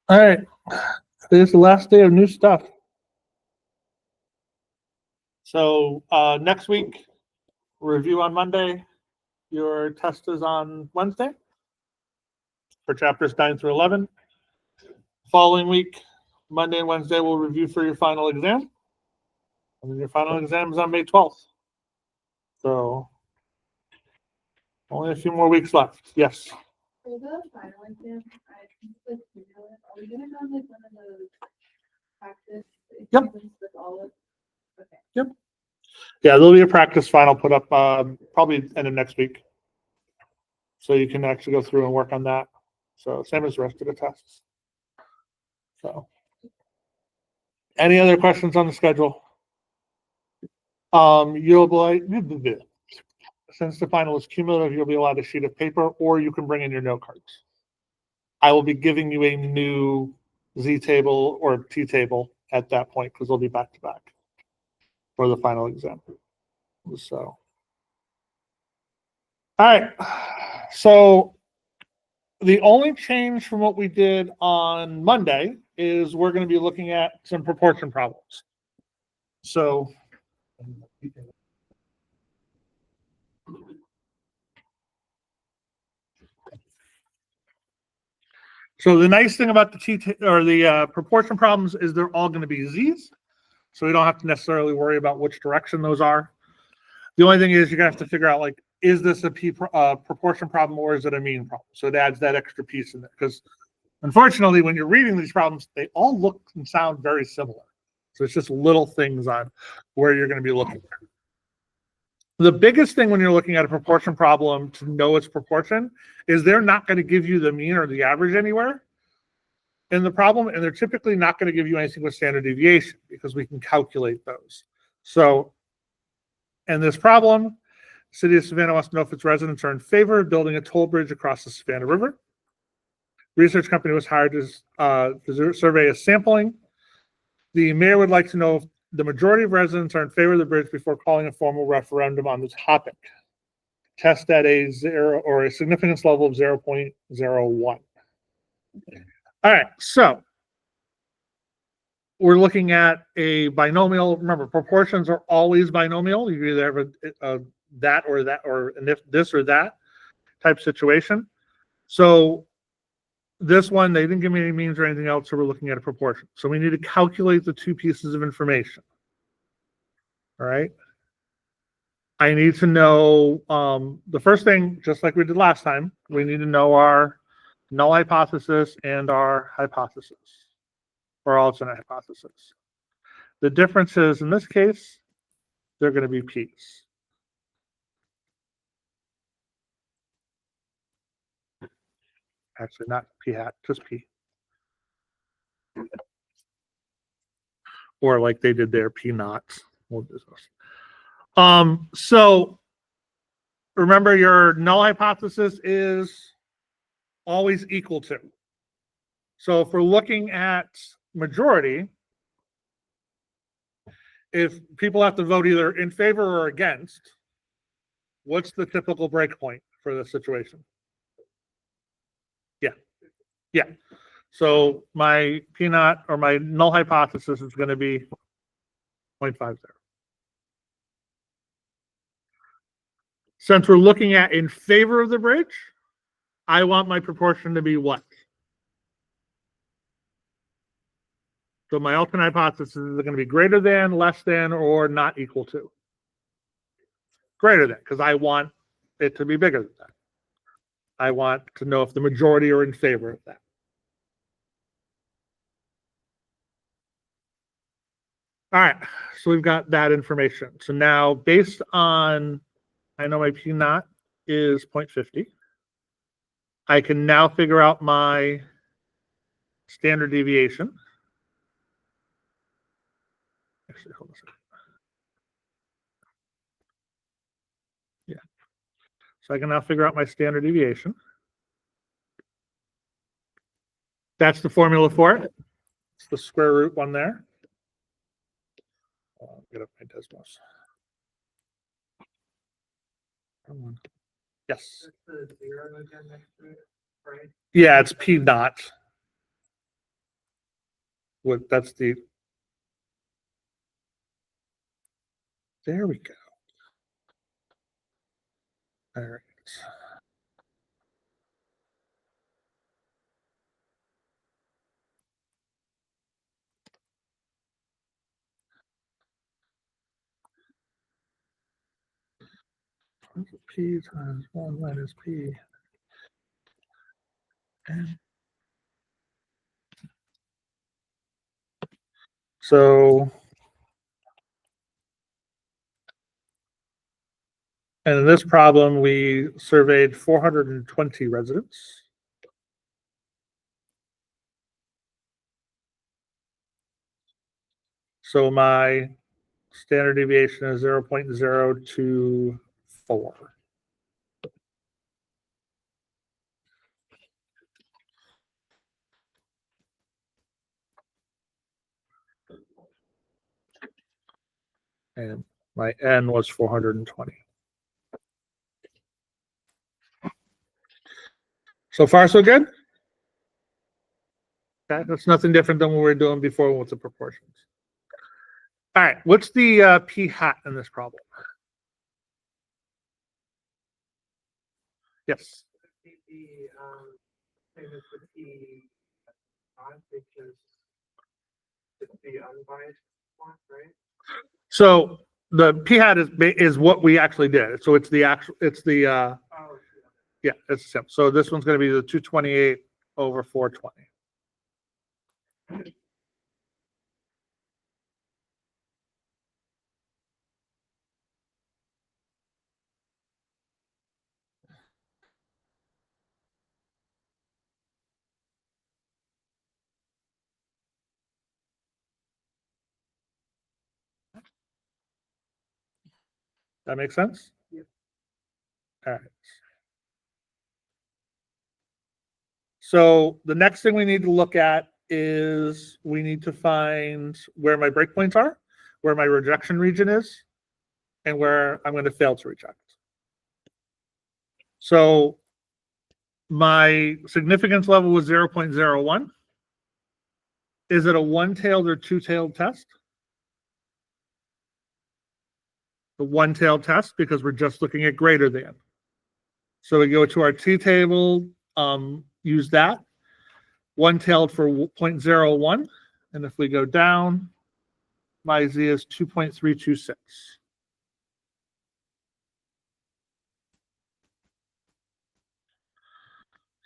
All right. Today's the last day of new stuff. So next week, review on Monday. Your test is on Wednesday for chapters 9 through 11. Following week, Monday and Wednesday, we'll review for your final exam. And then your final exam is on May 12th. So only a few more weeks left. Yes. For the final exam, are we gonna have like one of those practice exams with all of? Okay. Yep. Yeah, there'll be a practice final put up probably end of next week. So you can actually go through and work on that. So same as the rest of the tests. So any other questions on the schedule? You'll be, since the final is cumulative, you'll be allowed a sheet of paper, or you can bring in your note cards. I will be giving you a new Z table or T table at that point because they'll be back to back for the final exam. So, all right. So the only change from what we did on Monday is we're going to be looking at some proportion problems. So the nice thing about the proportion problems is they're all going to be Z's. So we don't have to necessarily worry about which direction those are. The only thing is you're going to have to figure out, like, is this a proportion problem or is it a mean problem? So it adds that extra piece in there because unfortunately, when you're reading these problems, they all look and sound very similar. So it's just little things on where you're going to be looking. The biggest thing when you're looking at a proportion problem to know its proportion is they're not going to give you the mean or the average anywhere in the problem, and they're typically not going to give you anything with standard deviation because we can calculate those. So in this problem, the city of Savannah wants to know if its residents are in favor of building a toll bridge across the Savannah River. Research company was hired to survey a sampling. The mayor would like to know if the majority of residents are in favor of the bridge before calling a formal referendum on the topic. Test at a zero or a significance level of 0.01. All right, so we're looking at a binomial. Remember, proportions are always binomial. You either have a that or that, or an if this or that type situation. So this one, they didn't give me any means or anything else, so we're looking at a proportion. So we need to calculate the two pieces of information. All right. I need to know the first thing, just like we did last time, we need to know our null hypothesis and our hypothesis, or alternate hypothesis. The difference is, in this case, they're going to be p's. Actually, not p hat, just p. Or like they did there, p naughts. We'll do this. So remember, your null hypothesis is always equal to. So if we're looking at majority, if people have to vote either in favor or against, what's the typical breakpoint for this situation? Yeah. So my p naught or my null hypothesis is going to be 0.50. Since we're looking at in favor of the bridge, I want my proportion to be what? So my alternate hypothesis is going to be greater than, less than, or not equal to. Greater than, because I want it to be bigger than that. I want to know if the majority are in favor of that. All right, so we've got that information. So now, based on, I know my P naught is 0.50. I can now figure out my standard deviation. Actually, hold on a second. Yeah. So I can now figure out my standard deviation. That's the formula for it. It's the square root one there. Get up my Desmos. Yes. Yeah, it's P naught. That's the, there we go. All right. P times 1 minus P. And so, and in this problem, we surveyed 420 residents. So my standard deviation is 0.024. And my N was 420. So far, so good? Okay, that's nothing different than what we were doing before with the proportions. All right, what's the P hat in this problem? Yes. Same as the P because it's the unbiased one, right? So the P hat is what we actually did. So it's the actual, it's the Oh, yeah, it's simple. So this one's going to be the 228 over 420. That makes sense? Yeah. All right. So the next thing we need to look at is we need to find where my breakpoints are, where my rejection region is, and where I'm going to fail to reject. So my significance level was 0.01. Is it a one-tailed or two-tailed test? The one-tailed test, because we're just looking at greater than. So we go to our t-table, use that. One-tailed for 0.01. And if we go down, my Z is 2.326.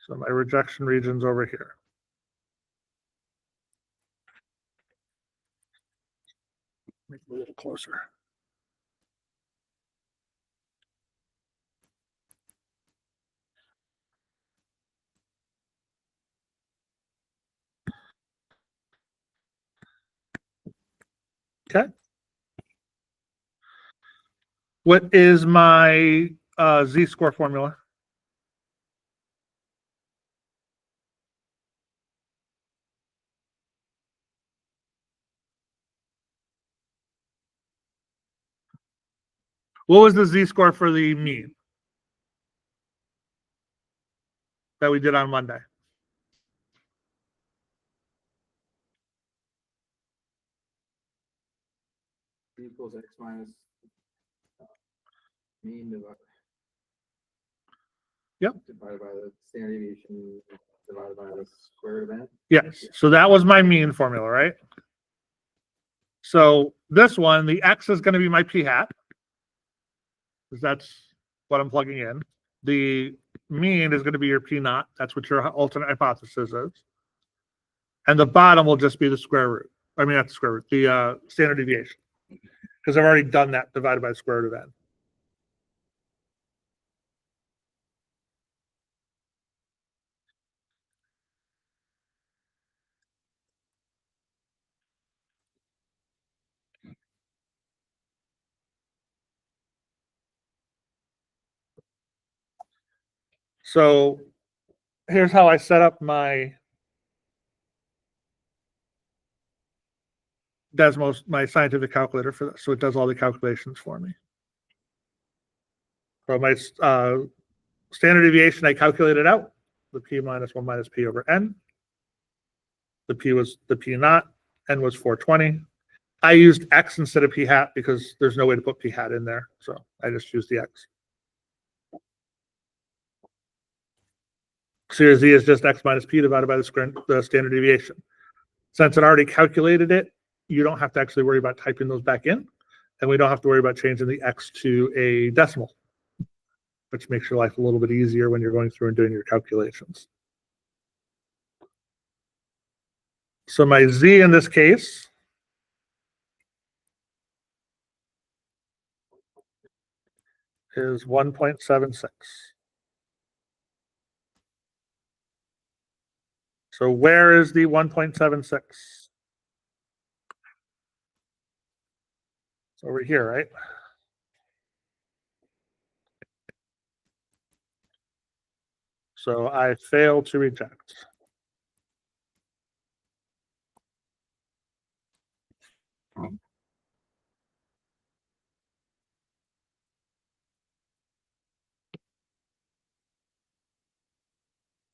So my rejection region's over here. Make it a little closer. Okay. What is my Z-score formula? What was the Z-score for the mean that we did on Monday? equals X minus mean divided. Yep. Divided by the standard deviation divided by the square root of n. Yes. So that was my mean formula, right? So this one, the X is going to be my P hat, because that's what I'm plugging in. The mean is going to be your P naught. That's what your alternate hypothesis is. And the bottom will just be the square root. I mean, not the square root, the standard deviation. Because I've already done that divided by the square root of n. So here's how I set up my Desmos, my scientific calculator for this. So it does all the calculations for me. So my standard deviation, I calculated out the P minus 1 minus P over N. The P was the P naught. N was 420. I used X instead of P hat because there's no way to put P hat in there. So I just used the X. So your Z is just X minus P divided by the standard deviation. Since it already calculated it, you don't have to actually worry about typing those back in. And we don't have to worry about changing the X to a decimal, which makes your life a little bit easier when you're going through and doing your calculations. So my Z in this case is 1.76. So where is the 1.76? It's over here, right? So I fail to reject.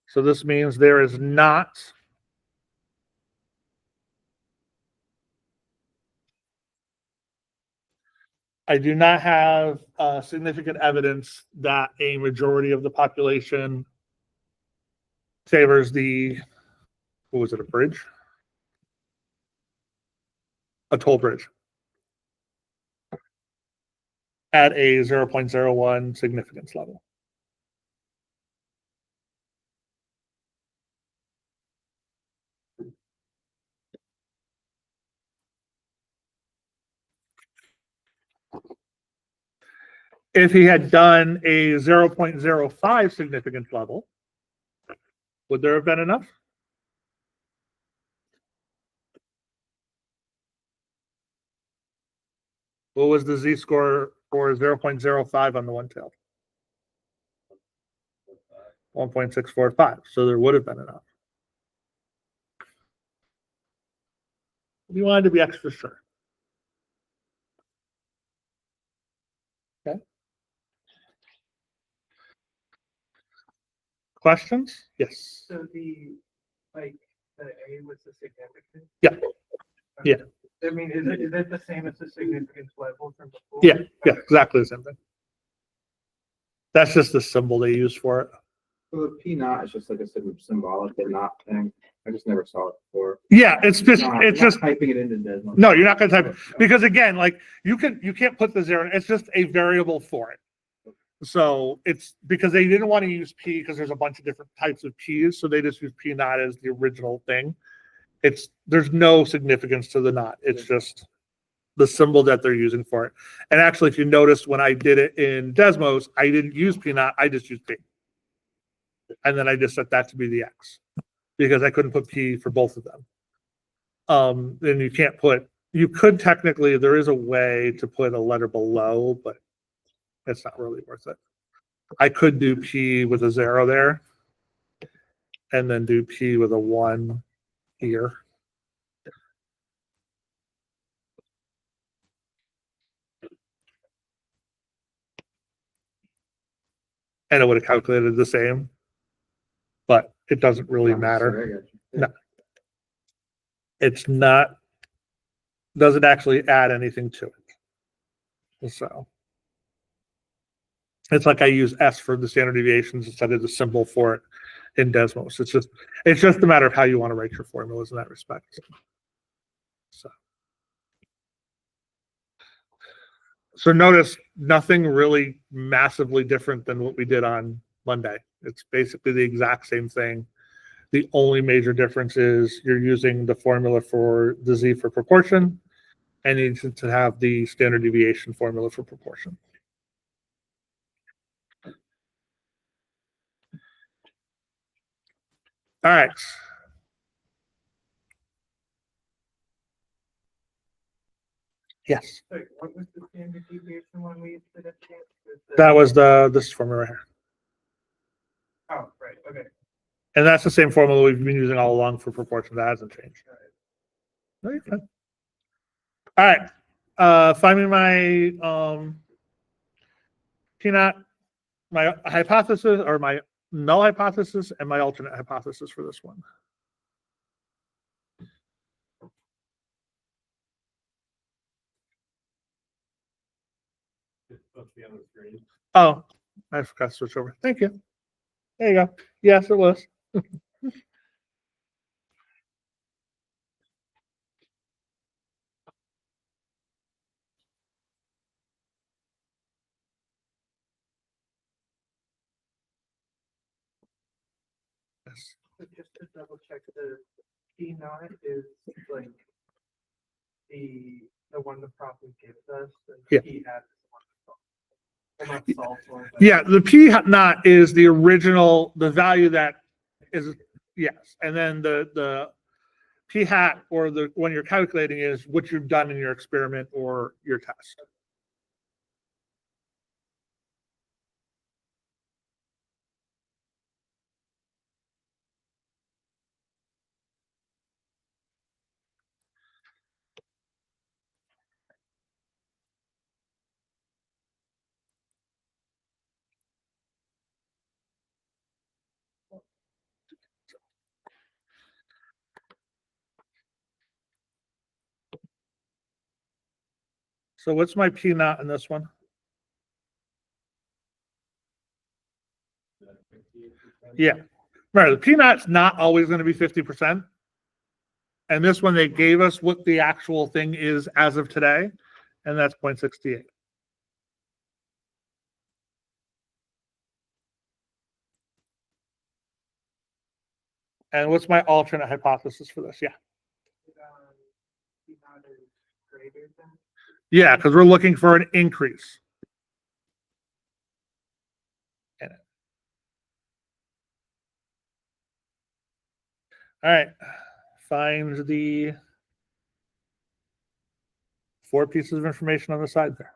So this means there is not I do not have significant evidence that a majority of the population favors the, what was it, a bridge? A toll bridge at a 0.01 significance level. If he had done a 0.05 significance level, would there have been enough? What was the Z-score for 0.05 on the one-tailed? 1.645. So there would have been enough. We wanted to be extra sure. Okay. Questions? Yes. So the A was the significance? Yeah. Okay. Yeah. I mean, is it the same as the significance level from before? Yeah, exactly the same thing. That's just the symbol they use for it. So the P naught is just like a symbolic or not thing. I just never saw it before. Yeah, it's just Not typing it into Desmos. no, you're not going to type it because again, like you can't put the zero. It's just a variable for it. So it's because they didn't want to use P because there's a bunch of different types of P's, so they just use P naught as the original thing. There's no significance to the naught. It's just the symbol that they're using for it. And actually, if you noticed when I did it in Desmos, I didn't use P naught. I just used P, and then I just set that to be the X because I couldn't put P for both of them. Then you could technically, there is a way to put a letter below, but it's not really worth it. I could do P with a 0 there and then do P with a 1 here. And it would have calculated the same, but it doesn't really matter. No. It's not, doesn't actually add anything to it. So it's like I use S for the standard deviations instead of the symbol for it in Desmos. It's just a matter of how you want to write your formulas in that respect. So notice nothing really massively different than what we did on Monday. It's basically the exact same thing. The only major difference is you're using the formula for the Z for proportion and you need to have the standard deviation formula for proportion. All right. Yes. Sorry, what was the standard deviation one we used to the? That was this formula right here. Oh, right, okay. And that's the same formula we've been using all along for proportion. That hasn't changed. No, you're fine. All right. Find me my P naught, my hypothesis or my null hypothesis and my alternate hypothesis for this one. Oh, I forgot to switch over. Thank you. There you go. Yes, it was. Yes. But just to double check, the P naught is like the one the problem gives us, and Yeah. the P hat is the one that's well, not solved for, but Yeah, the P naught is the original, the value that is, yes. And then the P hat, or the when you're calculating, is what you've done in your experiment or your test. So what's my P naught in this one? Yeah. Right. The P naught's not always going to be 50%. And this one, they gave us what the actual thing is as of today, and that's 0.68. And what's my alternate hypothesis for this? Yeah. P naught is greater than. Yeah, because we're looking for an increase in it. All right. Find the 4 pieces of information on the side there.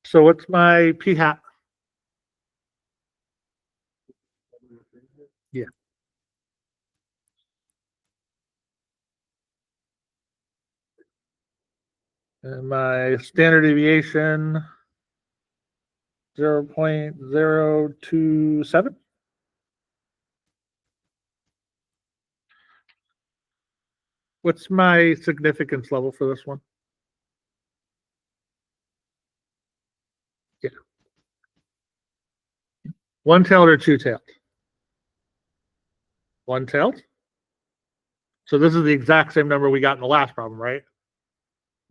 So what's my P hat? Yeah. And my standard deviation, 0.027. What's my significance level for this one? Yeah. One-tailed or two-tailed? One-tailed. So this is the exact same number we got in the last problem, right?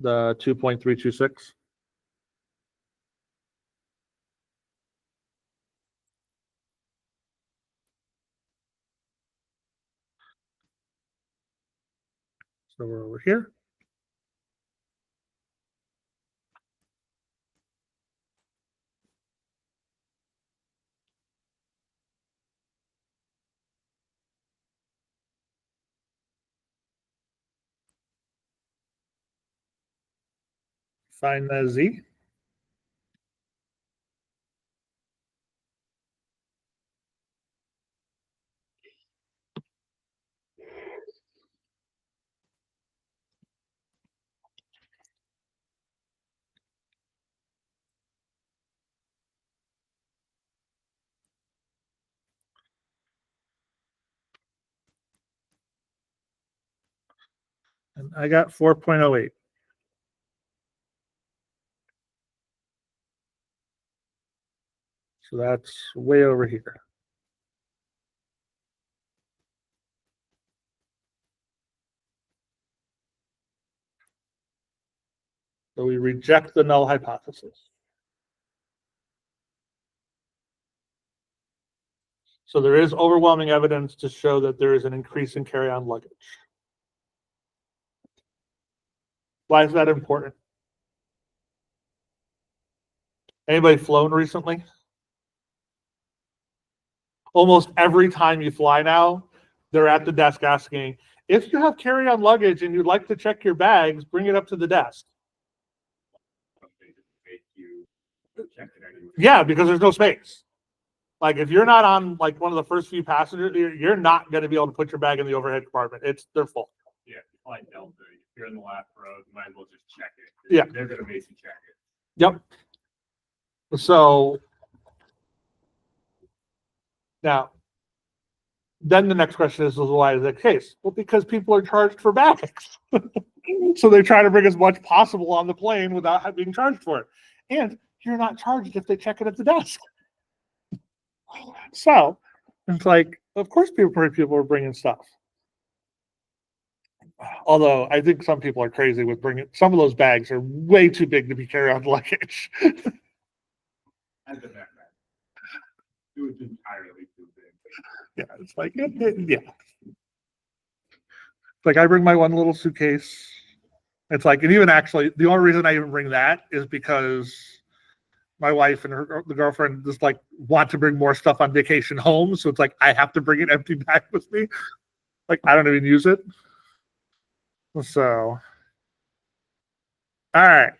The 2.326. So we're over here. Find the Z. And I got 4.08. So that's way over here. So we reject the null hypothesis. So there is overwhelming evidence to show that there is an increase in carry-on luggage. Why is that important? Anybody flown recently? Almost every time you fly now, they're at the desk asking, if you have carry-on luggage and you'd like to check your bags, bring it up to the desk. Yeah, because there's no space. Like if you're not on like one of the first few passengers, you're not going to be able to put your bag in the overhead compartment. They're full. Yeah, flight Delta. If you're in the last row, you might as well just check it. Yeah. They're gonna basically check it. Yep. So now, then the next question is, well, why is that the case? Well, because people are charged for bags. So they try to bring as much possible on the plane without being charged for it. And you're not charged if they check it at the desk. So it's like, of course, people are bringing stuff. Although I think some people are crazy with bringing some of those bags are way too big to be carry-on luggage. As a backpack. It was entirely too big. Yeah, it's like yeah. Like I bring my one little suitcase. It's like, and even actually, the only reason I even bring that is because my wife and the girlfriend just like want to bring more stuff on vacation home. So it's like I have to bring an empty bag with me. Like I don't even use it. So, all right.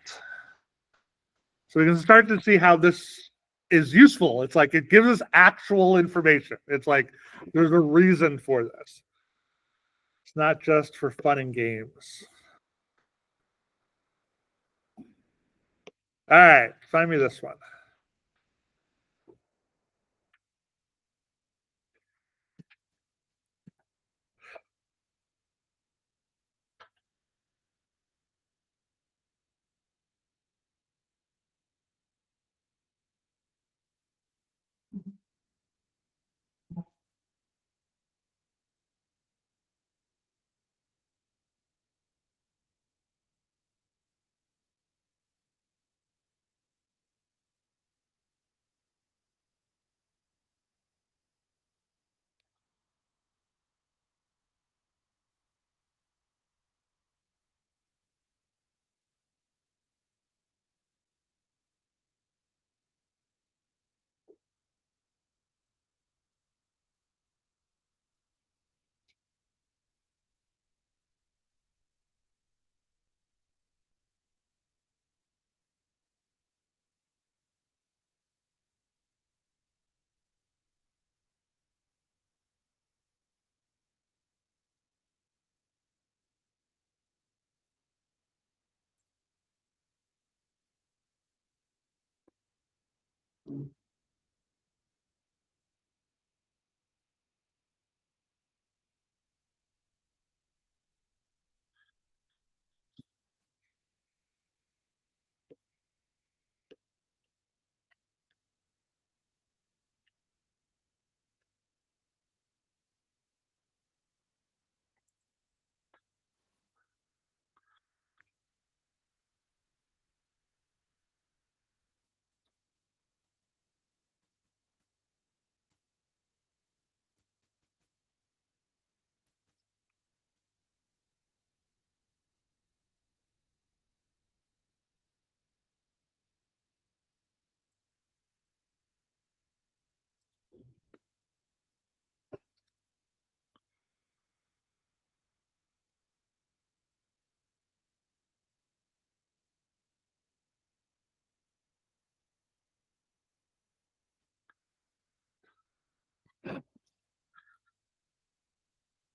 So we can start to see how this is useful. It's like it gives us actual information. It's like there's a reason for this. It's not just for fun and games. All right, find me this one.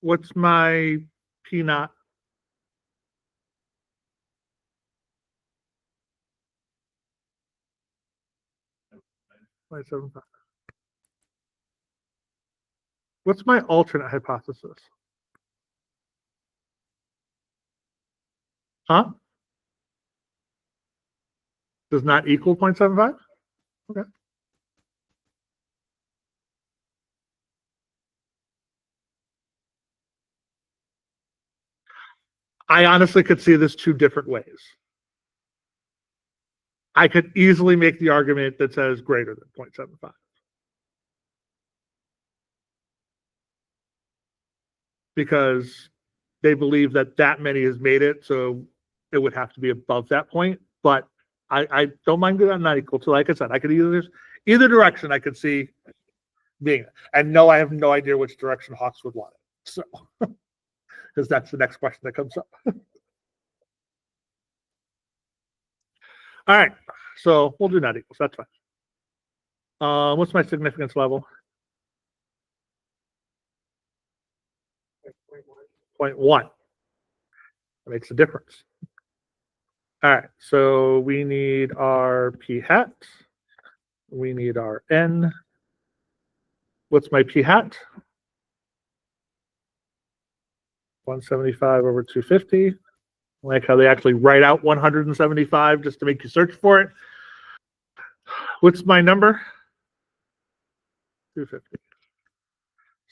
What's my P naught? What's my alternate hypothesis? Huh? Does not equal 0.75? Okay. I honestly could see this two different ways. I could easily make the argument that says greater than 0.75. Because they believe that that many has made it, so it would have to be above that point. But I don't mind that I'm not equal to, like I said, I could either direction I could see being. And no, I have no idea which direction Hawks would want it. So, because that's the next question that comes up. All right, so we'll do not equals. That's fine. What's my significance level? 0.1. That makes a difference. All right, so we need our p hat. We need our n. What's my p hat? 175 over 250. I like how they actually write out 175 just to make you search for it. What's my number? 250.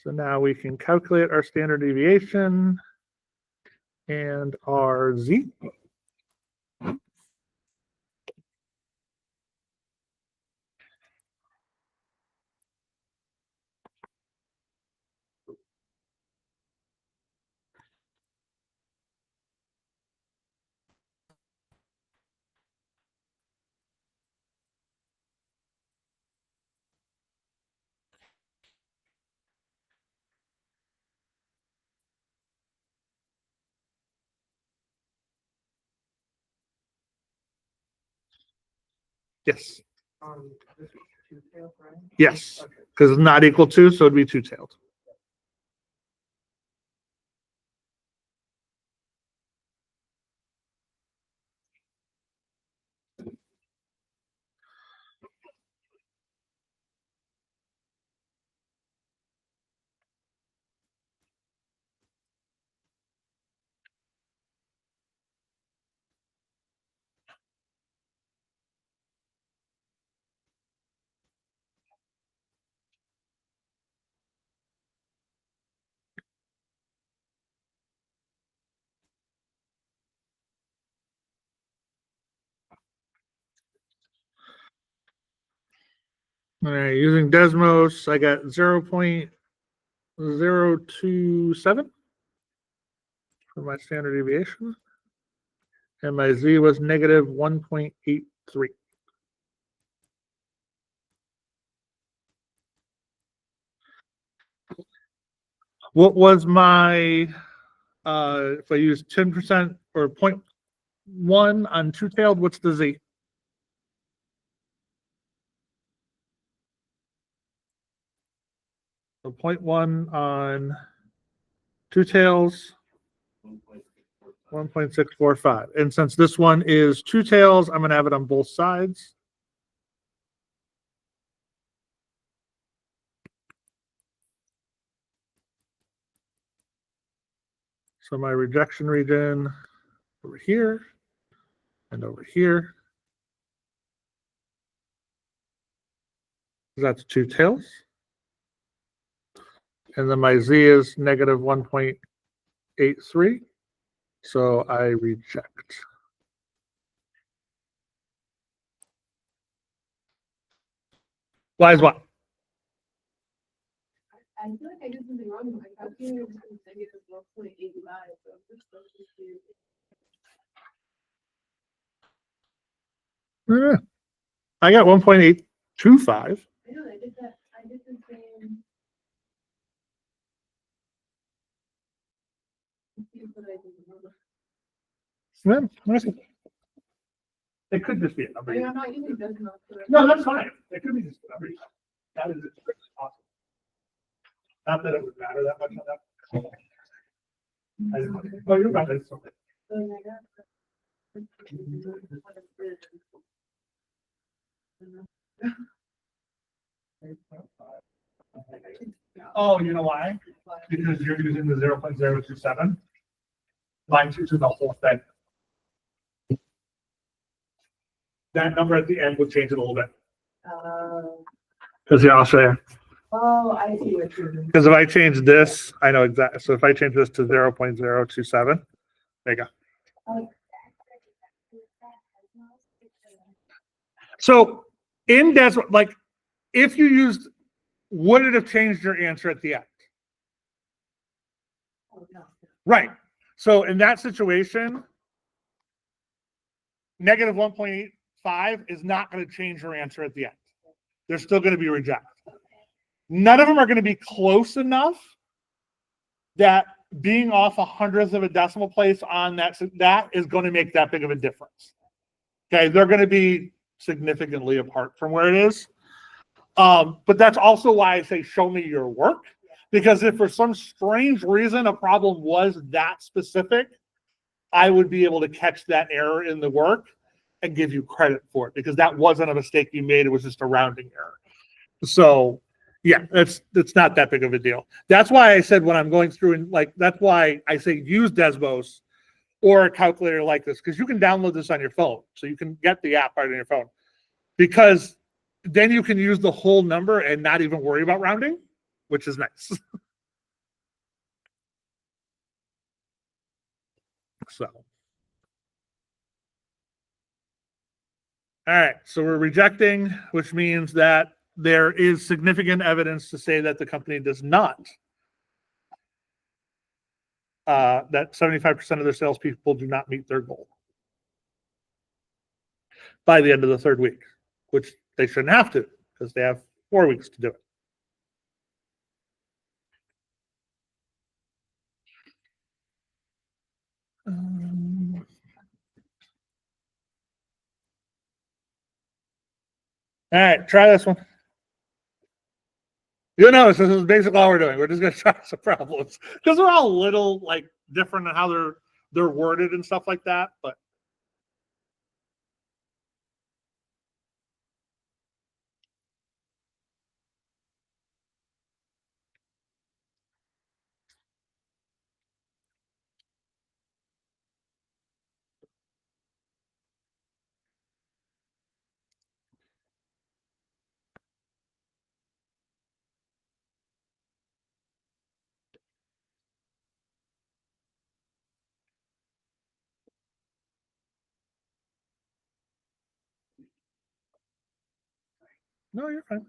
So now we can calculate our standard deviation and our z. Yes. This is two-tailed, right? Yes, Okay. because it's not equal to, so it'd be two-tailed. All right, using Desmos, I got 0.027 for my standard deviation. And my z was negative 1.83. What was my, if I use 10% or 0.1 on two-tailed, what's the z? So 0.1 on two tails, 1.645. And since this one is two tails, I'm going to have it on both sides. So my rejection region over here and over here. That's two tails. And then my z is negative 1.83. So I reject. Why is what? I feel like I did something wrong. I calculated it was negative 1.85, so I'm just supposed to. I got 1.825. I know, I did that, I did the same. Confused what I did wrong. It could just be a number. I mean, I'm not using Desmos. No, that's fine. It could be just a number. That is as quick as possible. Not that it would matter that much on that. Oh, you're right. That's something. Oh, you know why? Because you're using the 0.027. Mine chooses the whole thing. that number at the end would change it a little bit. Oh, Because yeah, I'll show you. I see what you mean. Because if I change this, I know exactly. So if I change this to 0.027, there you go. So in Desmos, like if you used, would it have changed your answer at the end? Oh, no. Right. So in that situation, negative 1.85 is not going to change your answer at the end. They're still going to be rejected. None of them are going to be close enough that being off 100th of a decimal place on that is going to make that big of a difference. Okay, they're going to be significantly apart from where it is. But that's also why I say show me your work, because if for some strange reason a problem was that specific, I would be able to catch that error in the work and give you credit for it, because that wasn't a mistake you made. It was just a rounding error. So yeah, it's not that big of a deal. That's why I said when I'm going through and like, that's why I say use Desmos or a calculator like this, because you can download this on your phone. So you can get the app right on your phone, because then you can use the whole number and not even worry about rounding, which is nice. So. All right, so we're rejecting, which means that there is significant evidence to say that the company does not, that 75% of their salespeople do not meet their goal by the end of the third week, which they shouldn't have to, because they have 4 weeks to do it. All right, try this one. You'll notice this is basically all we're doing. We're just going to try some problems, because they're all a little like different in how they're worded and stuff like that. But no, you're fine.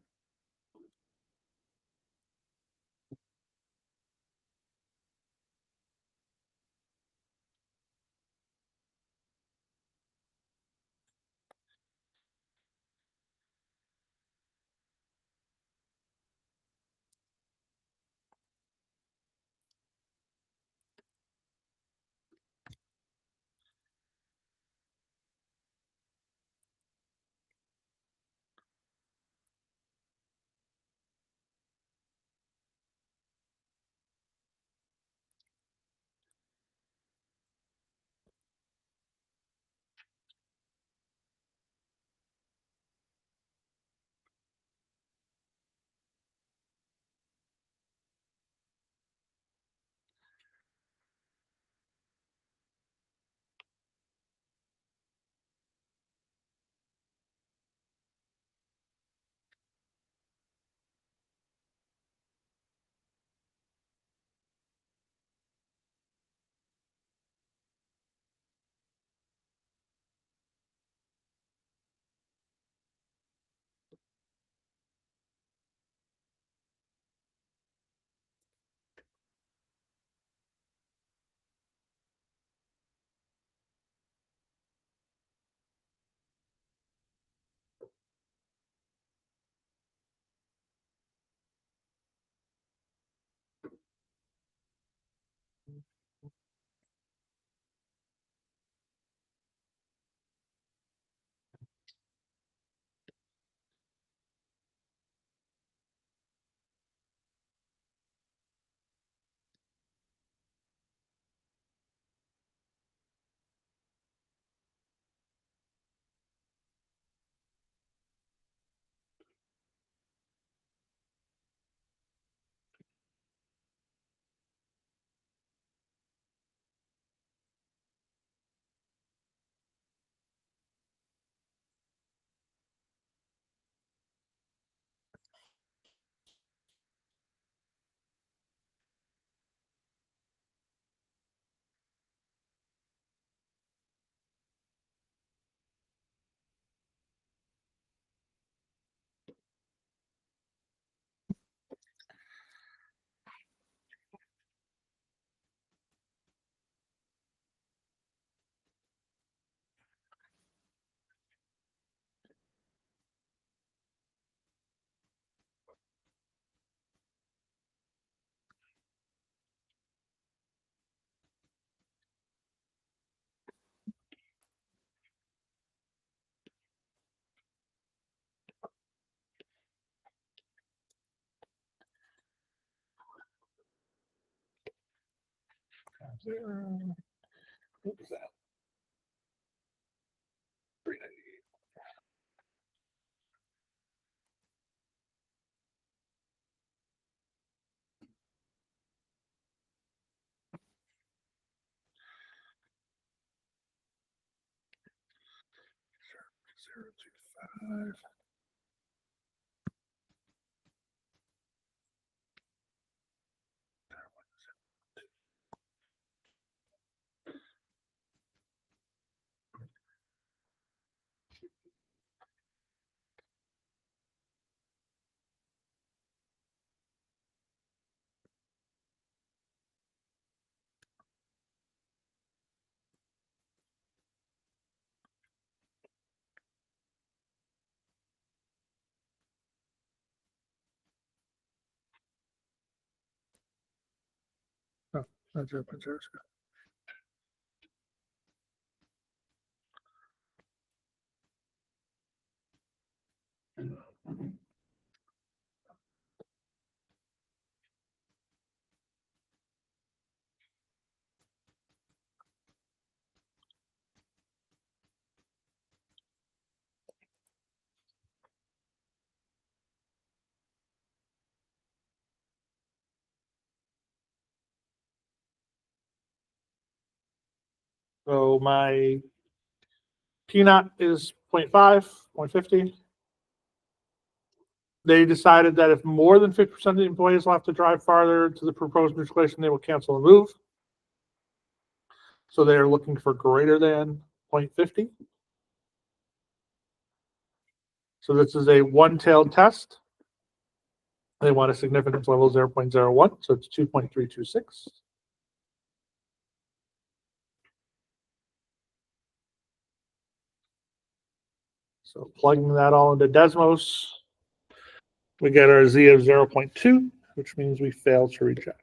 What was that? 398. Sure, 025. Oh, that's 0.06. So my P naught is 0.5, 0.50. They decided that if more than 50% of the employees will have to drive farther to the proposed new station, they will cancel the move. So they are looking for greater than 0.50. So this is a one-tailed test. They want a significance level 0.01, so it's 2.326. So plugging that all into Desmos, we get our Z of 0.2, which means we fail to reject.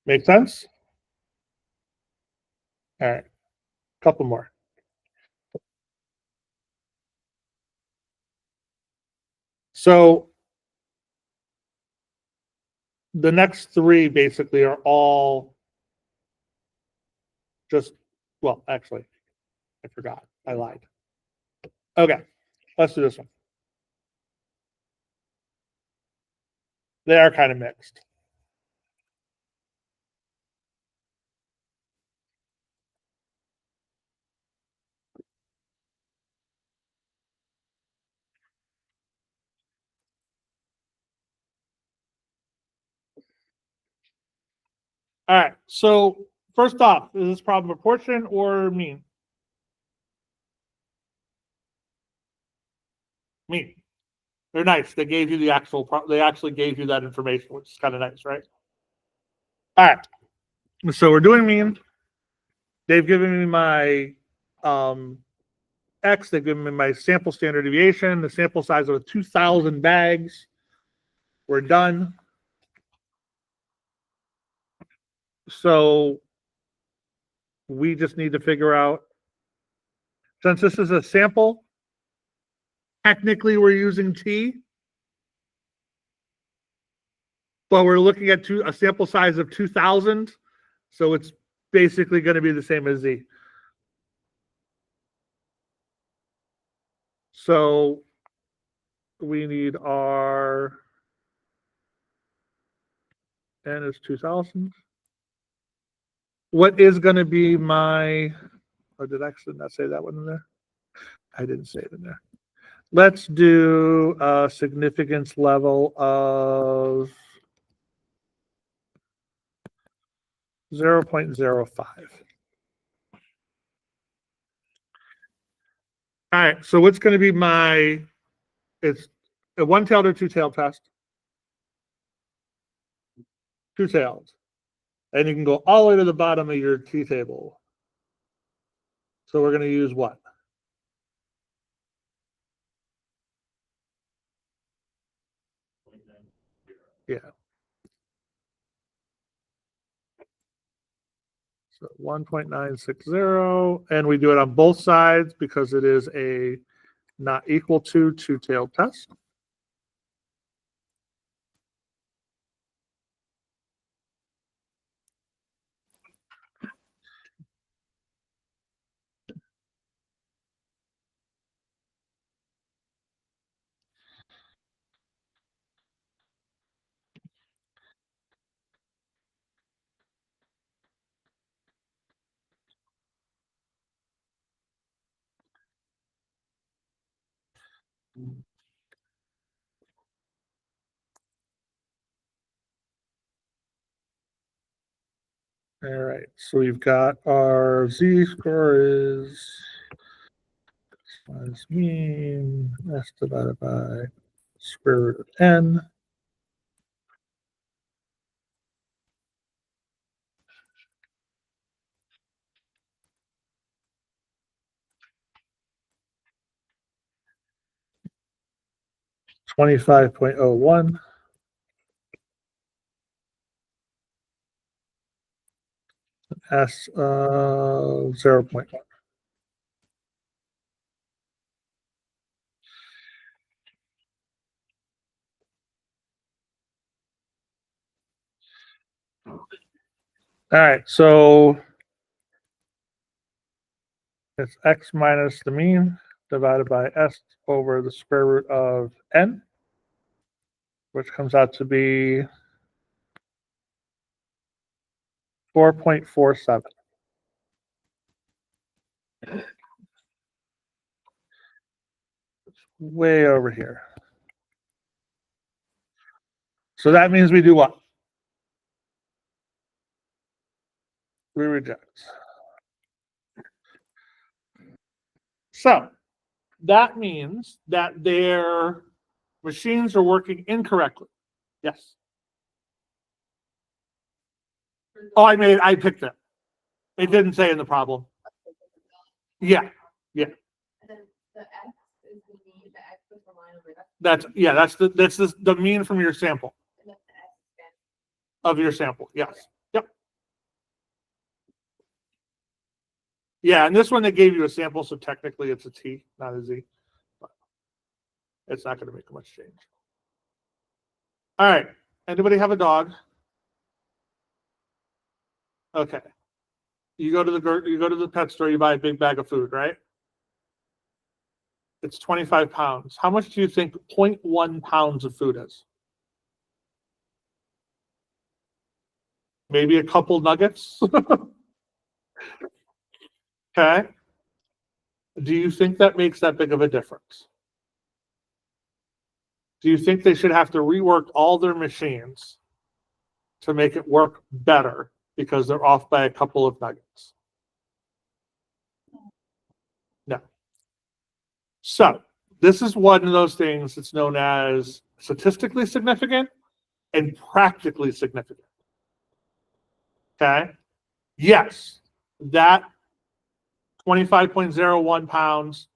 Make sense? All right, couple more. So the next three basically are all just, well, actually, I forgot. I lied. Okay, let's do this one. They are kind of mixed. All right, so first off, is this problem proportion or mean? Mean. They're nice. They gave you the actual, they actually gave you that information, which is kind of nice, right? All right, so we're doing mean. They've given me my X, they've given me my sample standard deviation, the sample size of 2,000 bags. We're done. So we just need to figure out, since this is a sample, technically we're using T, but we're looking at a sample size of 2,000. So it's basically going to be the same as Z. So we need our N is 2,000. What is going to be my, or did I actually not say that one in there? I didn't say it in there. Let's do a significance level of 0.05. All right, so what's going to be my, it's a one-tailed or two-tailed test? Two-tailed. And you can go all the way to the bottom of your t-table. So we're going to use what? Yeah. So 1.960, and we do it on both sides because it is a not equal to two-tailed test. All right, so we've got our z-score is minus mean, s divided by square root of n. $25.01. S 0.1. All right, so it's x minus the mean divided by s over the square root of n, which comes out to be 4.47. Way over here. So that means we do what? We reject. So that means that their machines are working incorrectly. Yes. Oh, I picked it. It didn't say in the problem. Yeah. And then the X is the mean, the X is the line over that. That's the mean from your sample. And then the X is Of your sample. Yes. Yep. Yeah, and this one they gave you a sample, so technically it's a T, not a Z. But it's not going to make much change. All right. Anybody have a dog? Okay. You go to the pet store, you buy a big bag of food, right? It's 25 pounds. How much do you think 0.1 pounds of food is? Maybe a couple nuggets? Okay. Do you think that makes that big of a difference? Do you think they should have to rework all their machines to make it work better because they're off by a couple of nuggets? No. So this is one of those things that's known as statistically significant and practically significant. Okay. Yes, that 25.01 pounds.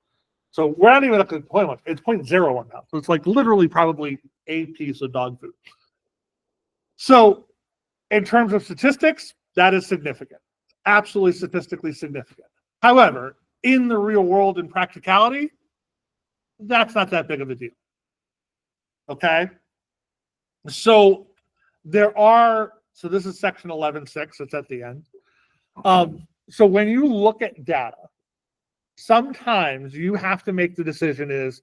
So we're not even looking at 0.1. It's 0.01 pounds. So it's like literally probably a piece of dog food. So in terms of statistics, that is significant. Absolutely statistically significant. However, in the real world and practicality, that's not that big of a deal. Okay? So so this is section 11.6, it's at the end. So when you look at data, sometimes you have to make the decision is,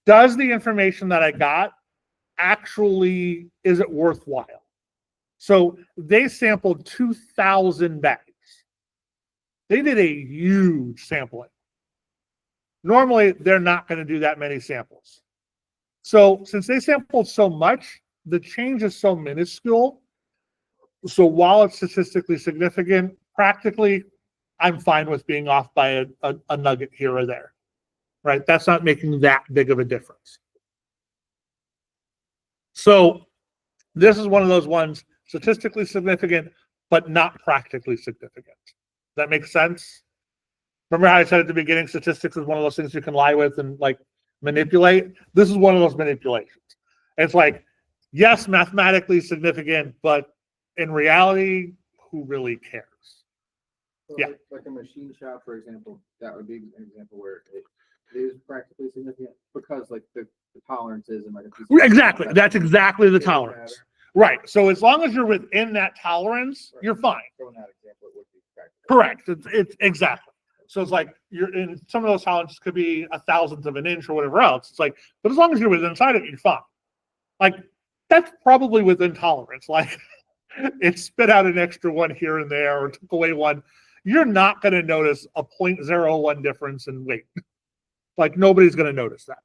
does the information that I got actually, is it worthwhile? So they sampled 2,000 bags. They did a huge sampling. Normally, they're not going to do that many samples. So since they sampled so much, the change is so minuscule. So while it's statistically significant, practically, I'm fine with being off by a nugget here or there, right? That's not making that big of a difference. So this is one of those ones statistically significant, but not practically significant. Does that make sense? Remember how I said at the beginning, statistics is one of those things you can lie with and like manipulate? This is one of those manipulations. It's like, yes, mathematically significant, but in reality, who really cares? So Yeah. like a machine shop, for example, that would be an example where it is practically significant because like the tolerances and like. Exactly. That's exactly the tolerance. Right. So as long as you're within that tolerance, you're fine. Throwing that example, it would be practical. Correct. It's exactly. So it's like you're in some of those tolerances could be a thousandth of an inch or whatever else. It's like, but as long as you're within inside it, you're fine. Like that's probably within tolerance. Like it spit out an extra one here and there or took away one. You're not going to notice a 0.01 difference in weight. Like nobody's going to notice that.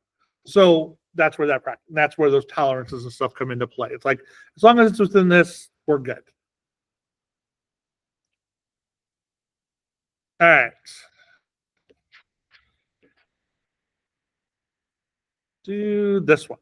So that's where that's where those tolerances and stuff come into play. It's like as long as it's within this, we're good. All right. Do this one.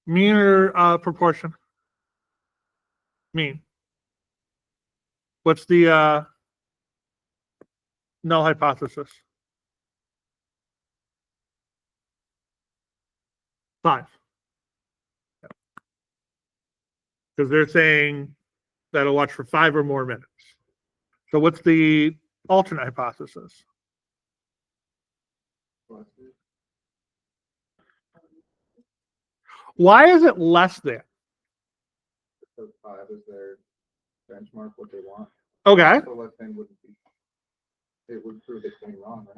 Mean or proportion? Mean. What's the null hypothesis? 5. Because they're saying that it'll watch for 5 or more minutes. So what's the alternate hypothesis? Why is it less than? So 5 is their benchmark, what they want. Okay. So less than wouldn't be. It would prove it's going wrong,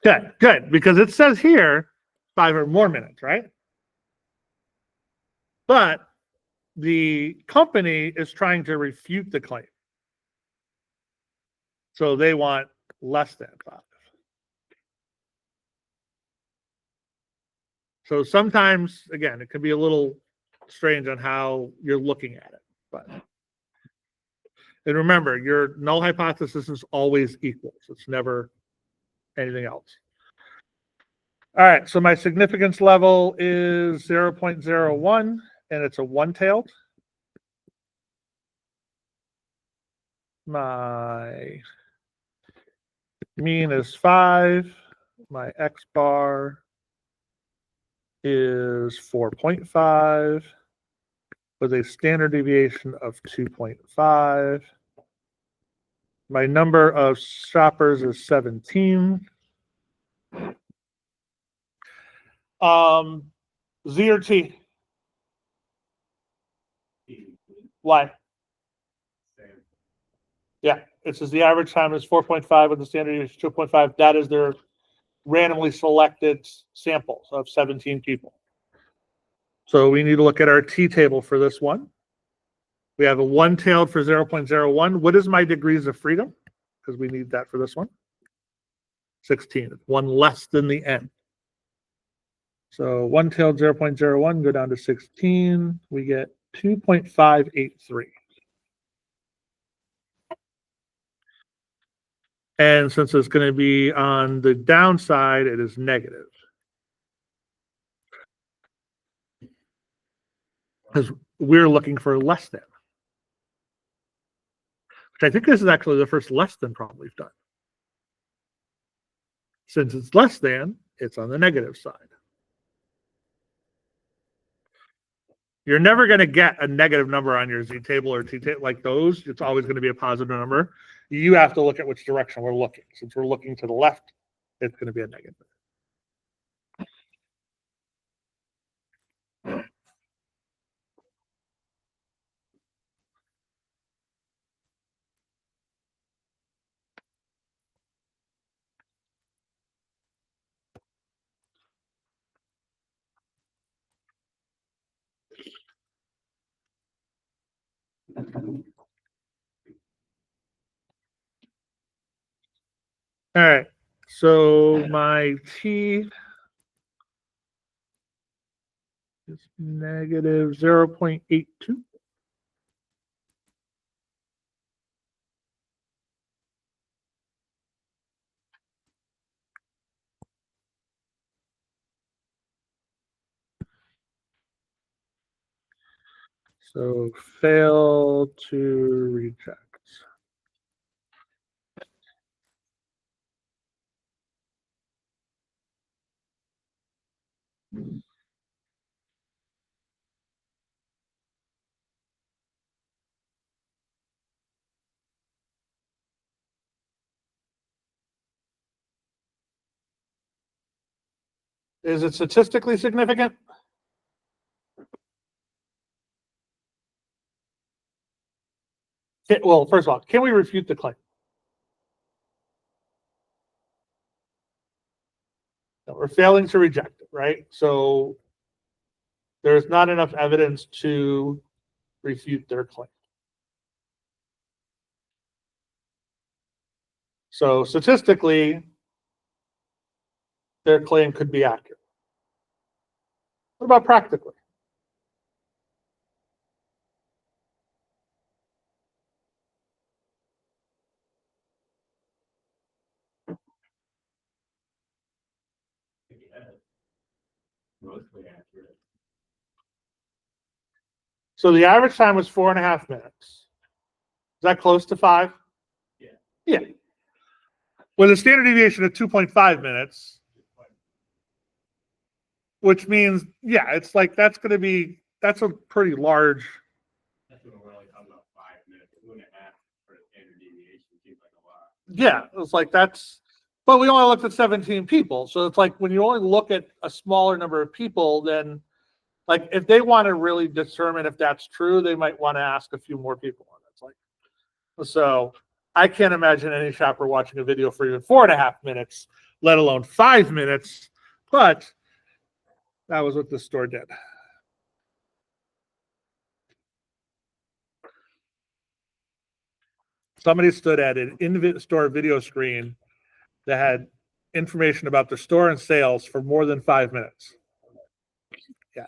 right? Good. Because it says here 5 or more minutes, right? But the company is trying to refute the claim. So they want less than 5. So sometimes, again, it can be a little strange on how you're looking at it. But and remember, your null hypothesis is always equals. It's never anything else. All right, so my significance level is 0.01, and it's a one-tailed. My mean is 5. My X bar is 4.5 with a standard deviation of 2.5. My number of shoppers is 17. Z or T? Why? Yeah, it says the average time is 4.5 with the standard deviation 2.5. That is their randomly selected samples of 17 people. So we need to look at our t-table for this one. We have a one-tailed for 0.01. What is my degrees of freedom? Because we need that for this one. 16. It's one less than the n. So one-tailed 0.01, go down to 16. We get 2.583. And since it's going to be on the downside, it is negative. Because we're looking for less than. Which I think this is actually the first less than problem we've done. Since it's less than, it's on the negative side. You're never going to get a negative number on your z-table or t-table like those. It's always going to be a positive number. You have to look at which direction we're looking. Since we're looking to the left, it's going to be a negative. All right. So my t is negative 0.82. So fail to reject. Is it statistically significant? Well, first of all, can we refute the claim? No, we're failing to reject it, right? So there's not enough evidence to refute their claim. So statistically, their claim could be accurate. What about practically? Mostly accurate. So the average time was 4.5 minutes. Is that close to 5? Yeah. Yeah. With a standard deviation of 2.5 minutes, which means, yeah, it's like that's going to be, that's a pretty large. That's what we're only talking about 5 minutes, 2.5 for a standard deviation seems like a lot. Yeah, it's like that's, but we only looked at 17 people. So it's like when you only look at a smaller number of people, then like if they want to really determine if that's true, they might want to ask a few more people. It's like, so I can't imagine any shopper watching a video for even 4.5 minutes, let alone 5 minutes. But that was what the store did. Somebody stood at an in-store video screen that had information about the store and sales for more than 5 minutes. Yeah.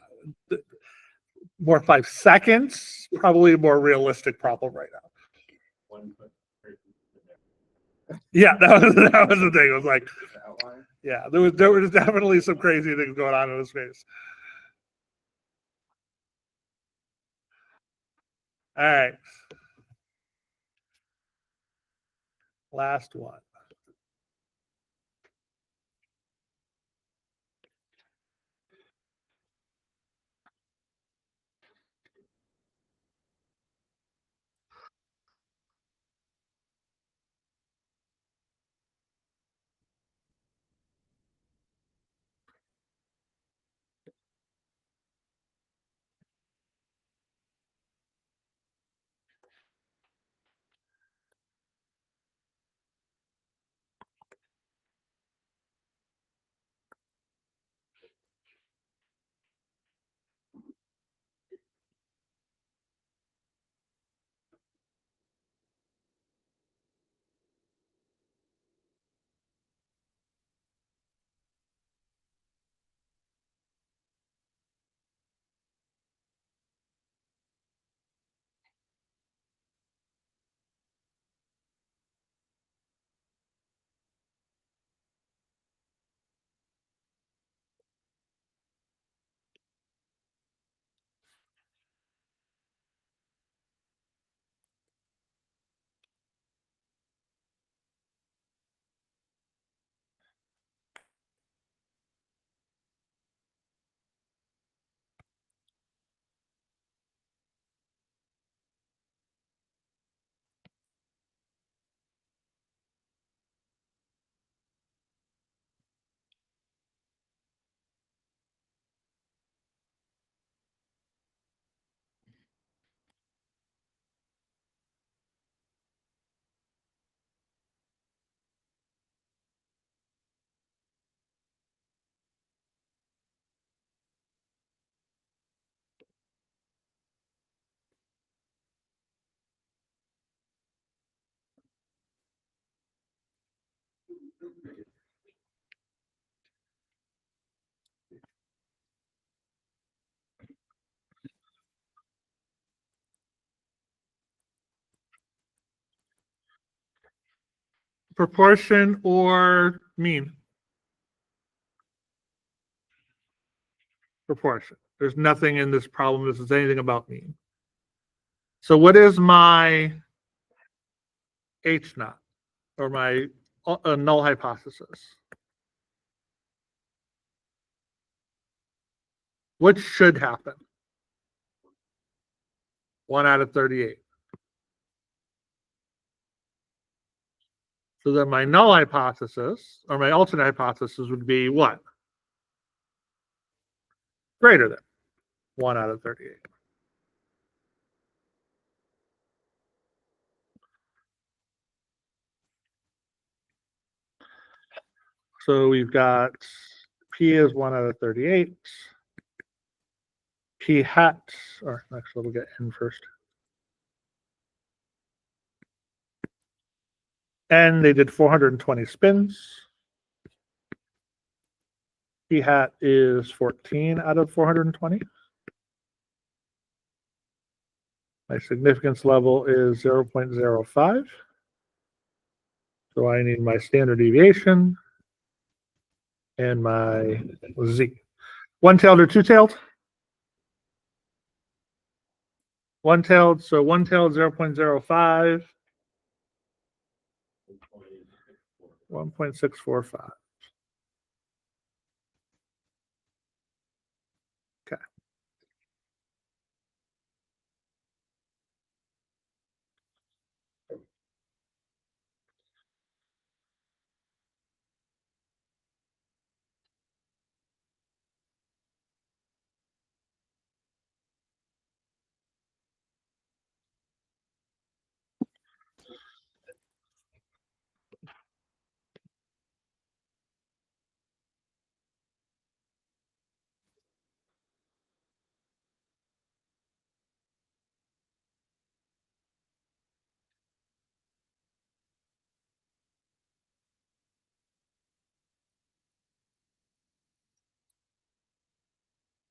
More 5 seconds, probably a more realistic problem right now. One person. Yeah, that was the thing. It was like, The outline. yeah, there was definitely some crazy things going on in his face. All right. Last one. Proportion or mean? Proportion. There's nothing in this problem that says anything about mean. So what is my H naught or my null hypothesis? What should happen? 1 out of 38. So then my null hypothesis or my alternate hypothesis would be what? Greater than 1 out of 38. So we've got P is 1 out of 38. P hat, or actually we'll get N first. N, they did 420 spins. P hat is 14 out of 420. My significance level is 0.05. So I need my standard deviation and my Z. One-tailed or two-tailed? One-tailed, so one-tailed 0.05. 1.645. Okay.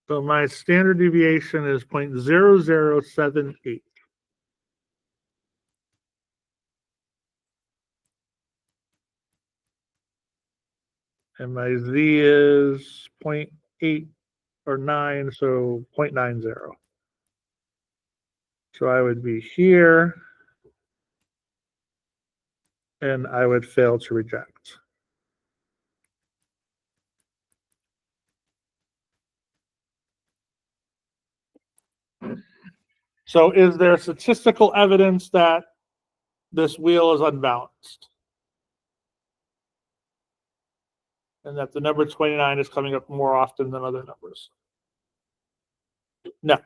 So my standard deviation is 0.0078. And my Z is 0.8 or 9, so 0.90. So I would be here, and I would fail to reject. So is there statistical evidence that this wheel is unbalanced? And that the number 29 is coming up more often than other numbers? No.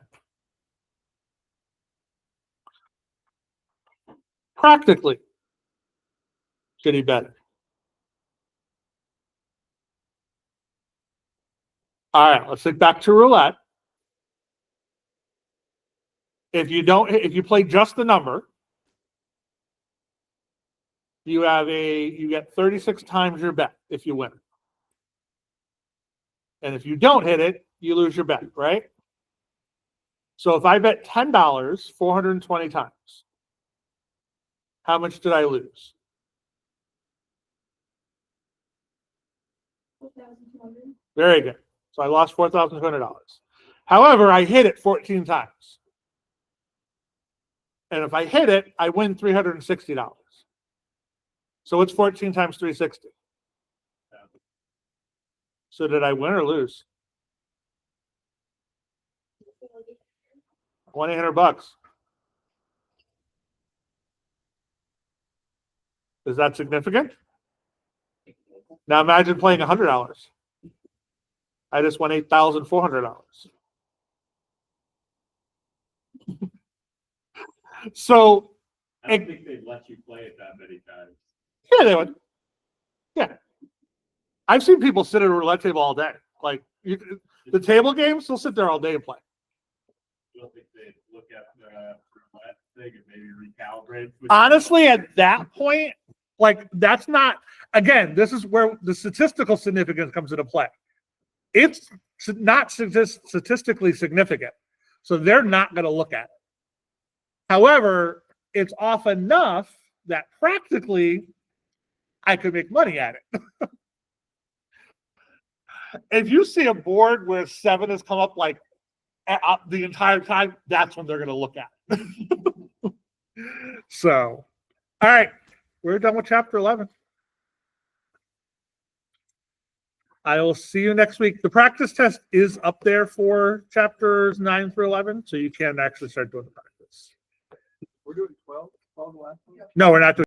Practically, getting better. All right, let's think back to roulette. If you play just the number, you get 36 times your bet if you win. And if you don't hit it, you lose your bet, right? So if I bet $10 420 times, how much did I lose? 4,200. Very good. So I lost $4,200. However, I hit it 14 times. And if I hit it, I win $360. So it's 14 times 360. So did I win or lose? $2,800. Is that significant? Now imagine playing $100. I just won $8,400. So I don't think they'd let you play it that many times. yeah, they would. Yeah, I've seen people sit at a roulette table all day. Like the table games, they'll sit there all day and play. You don't think they'd look at the roulette thing and maybe recalibrate? Honestly, at that point, Like, that's not, again, this is where the statistical significance comes into play. It's not statistically significant, so they're not going to look at it. However, it's off enough that practically I could make money at it. If you see a board where 7 has come up like the entire time, that's when they're going to look at it. So, all right, we're done with chapter 11. I will see you next week. The practice test is up there for chapters 9 through 11, so you can actually start doing the practice. We're doing 12 the last one? No, we're not doing